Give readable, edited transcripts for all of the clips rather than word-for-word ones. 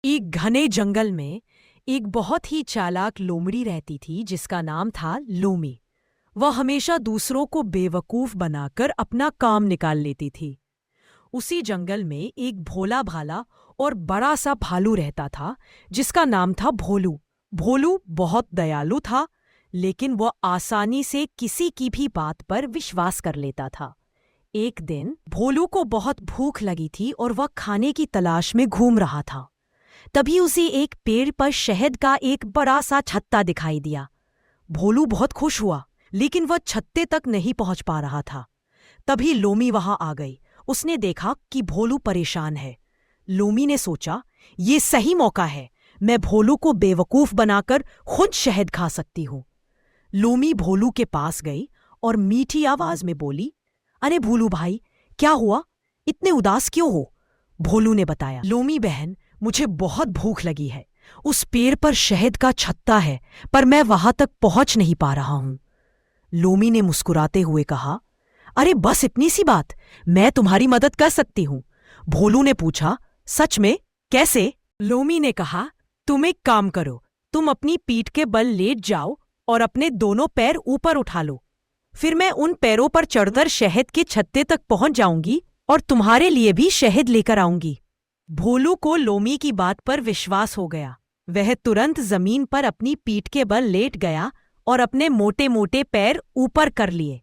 एक घने जंगल में एक बहुत ही चालाक लोमड़ी रहती थी जिसका नाम था लोमी। वह हमेशा दूसरों को बेवकूफ बनाकर अपना काम निकाल लेती थी। उसी जंगल में एक भोला भाला और बड़ा सा भालू रहता था जिसका नाम था भोलू। भोलू बहुत दयालु था, लेकिन वह आसानी से किसी की भी बात पर विश्वास कर लेता था। एक दिन भोलू को बहुत भूख लगी थी और वह खाने की तलाश में घूम रहा था। तभी उसे एक पेड़ पर शहद का एक बड़ा सा छत्ता दिखाई दिया। भोलू बहुत खुश हुआ, लेकिन वह छत्ते तक नहीं पहुंच पा रहा था। तभी लोमी वहां आ गई। उसने देखा कि भोलू परेशान है। लोमी ने सोचा, ये सही मौका है, मैं भोलू को बेवकूफ बनाकर खुद शहद खा सकती हूँ। लोमी भोलू के पास गई और मीठी आवाज में बोली, अरे भोलू भाई, क्या हुआ? इतने उदास क्यों हो? भोलू ने बताया, लोमी बहन, मुझे बहुत भूख लगी है। उस पेड़ पर शहद का छत्ता है, पर मैं वहां तक पहुंच नहीं पा रहा हूं। लोमी ने मुस्कुराते हुए कहा, अरे बस इतनी सी बात, मैं तुम्हारी मदद कर सकती हूं। भोलू ने पूछा, सच में? कैसे? लोमी ने कहा, तुम एक काम करो, तुम अपनी पीठ के बल लेट जाओ और अपने दोनों पैर ऊपर उठा लो। फिर मैं उन पैरों पर चढ़कर शहद के छत्ते तक पहुंच जाऊंगी और तुम्हारे लिए भी शहद लेकर आऊंगी। भोलू को लोमी की बात पर विश्वास हो गया। वह तुरंत जमीन पर अपनी पीठ के बल लेट गया और अपने मोटे मोटे पैर ऊपर कर लिए।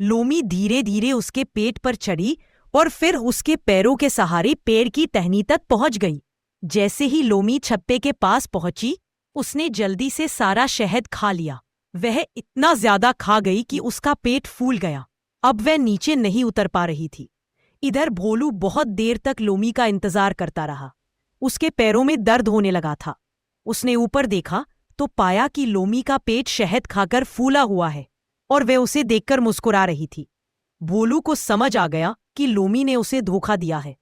लोमी धीरे धीरे उसके पेट पर चढ़ी और फिर उसके पैरों के सहारे पेड़ की टहनी तक पहुंच गई। जैसे ही लोमी छप्पे के पास पहुंची, उसने जल्दी से सारा शहद खा लिया। वह इतना ज्यादा खा गई कि उसका पेट फूल गया। अब वह नीचे नहीं उतर पा रही थी। इधर भोलू बहुत देर तक लोमी का इंतजार करता रहा। उसके पैरों में दर्द होने लगा था। उसने ऊपर देखा तो पाया कि लोमी का पेट शहद खाकर फूला हुआ है और वह उसे देखकर मुस्कुरा रही थी। भोलू को समझ आ गया कि लोमी ने उसे धोखा दिया है।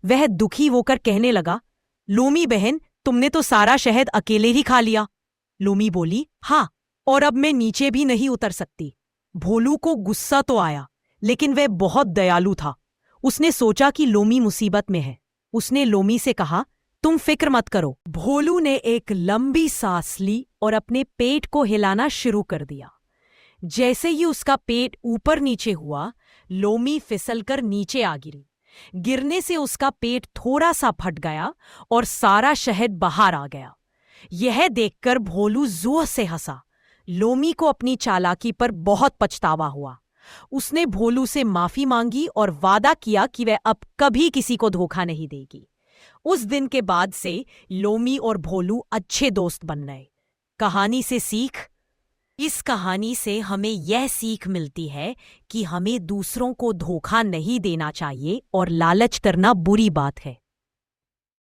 वह दुखी होकर कहने लगा, लोमी बहन, तुमने तो सारा शहद अकेले ही खा लिया। लोमी बोली, हाँ, और अब मैं नीचे भी नहीं उतर सकती। भोलू को गुस्सा तो आया, लेकिन वह बहुत दयालु था। उसने सोचा कि लोमी मुसीबत में है। उसने लोमी से कहा, तुम फिक्र मत करो। भोलू ने एक लंबी सांस ली और अपने पेट को हिलाना शुरू कर दिया। जैसे ही उसका पेट ऊपर नीचे हुआ, लोमी फिसलकर नीचे आ गिरी। गिरने से उसका पेट थोड़ा सा फट गया और सारा शहद बाहर आ गया। यह देखकर भोलू जोर से हंसा। लोमी को अपनी चालाकी पर बहुत पछतावा हुआ। उसने भोलू से माफी मांगी और वादा किया कि वह अब कभी किसी को धोखा नहीं देगी। उस दिन के बाद से लोमी और भोलू अच्छे दोस्त बन गए। कहानी से सीख। इस कहानी से हमें यह सीख मिलती है कि हमें दूसरों को धोखा नहीं देना चाहिए और लालच करना बुरी बात है।